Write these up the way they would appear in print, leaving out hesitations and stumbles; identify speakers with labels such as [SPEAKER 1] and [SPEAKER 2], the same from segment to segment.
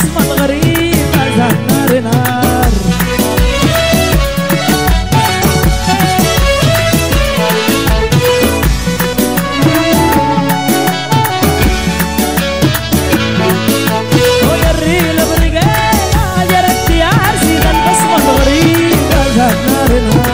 [SPEAKER 1] البسمة الغريبة ذات نار نار. ويري لبرقينا جرت يا عرسي ذا البسمة الغريبة ذات نار نار.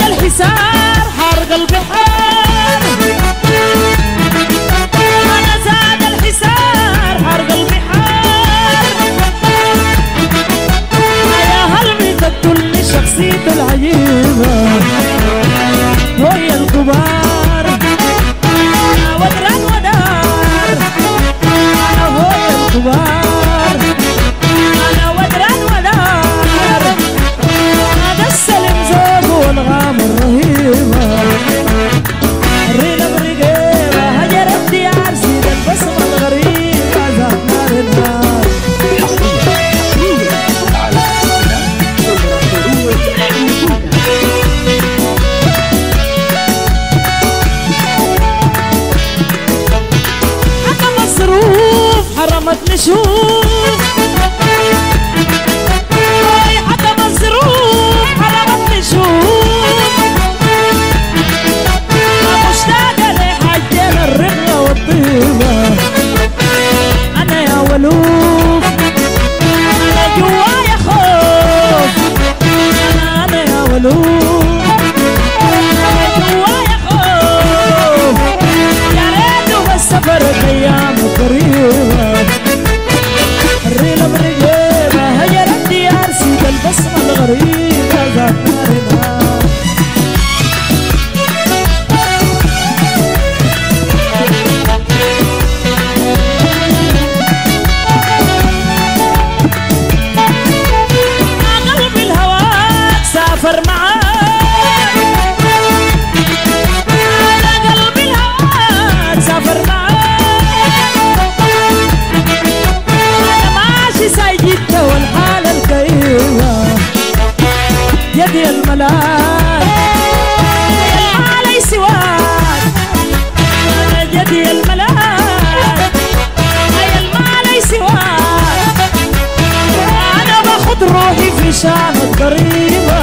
[SPEAKER 1] الحسار حار قلبي حار، أنا زاد الحسار حار قلبي حار. يا هلمي تقتلني شخصيته العجيبة ويا الكبار. أنا ودران ودار أنا ويا الكبار. أنا ودران ودار هذا السلم زوج والغام الرهيبة. الريلة برقيبة هجرت يا عرسي ذا البسمة الغريبة ذات نار النار. حتى مصروف حرمتني شوف، حتى مصروف حرمتني شوف. مشتاقة لحجنا الرقة والطيبة. أنا يا ولوف أنا جوايا خوف. أنا يا ولوف أنا جوايا خوف. يا ريت بس سفرت أيام قريبة. الريلة برقيبة هجرت يا عرسي ذا البسمة الغريبة ذات نار نار. قلبي الهواك سافر معاك. أنا قلبي الهواك سافر معاك. أنا ماشي سايجتة والحالة الكئيبة. يدي الملاك ما لي سواك. أنا يدي الملاك ما لي سواك. أنا باخد روحي في شامة قريبة.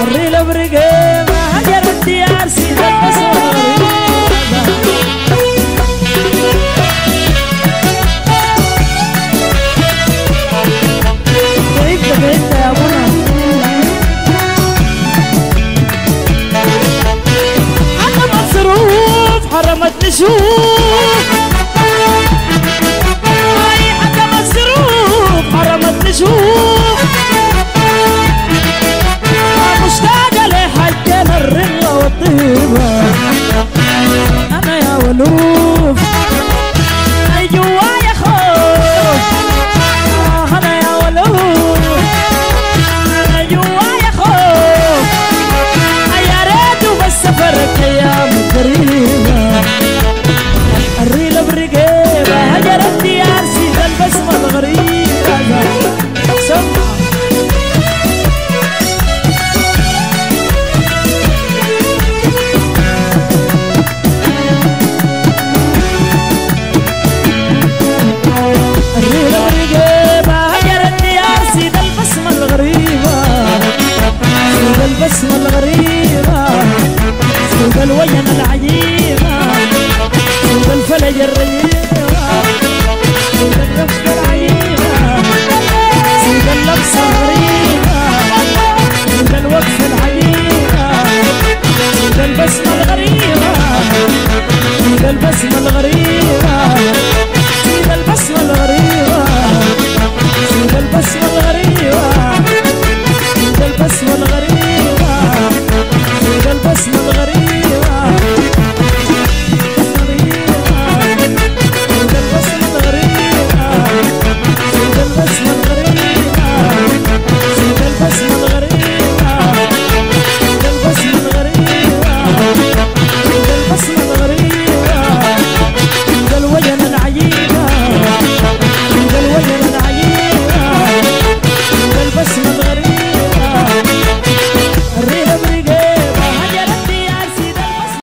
[SPEAKER 1] الريلة برقيبة هجرت يا عرسي ذا البسمة الغريبة. بعيد يا ابونا. حتى مصروف حرمتني شوف،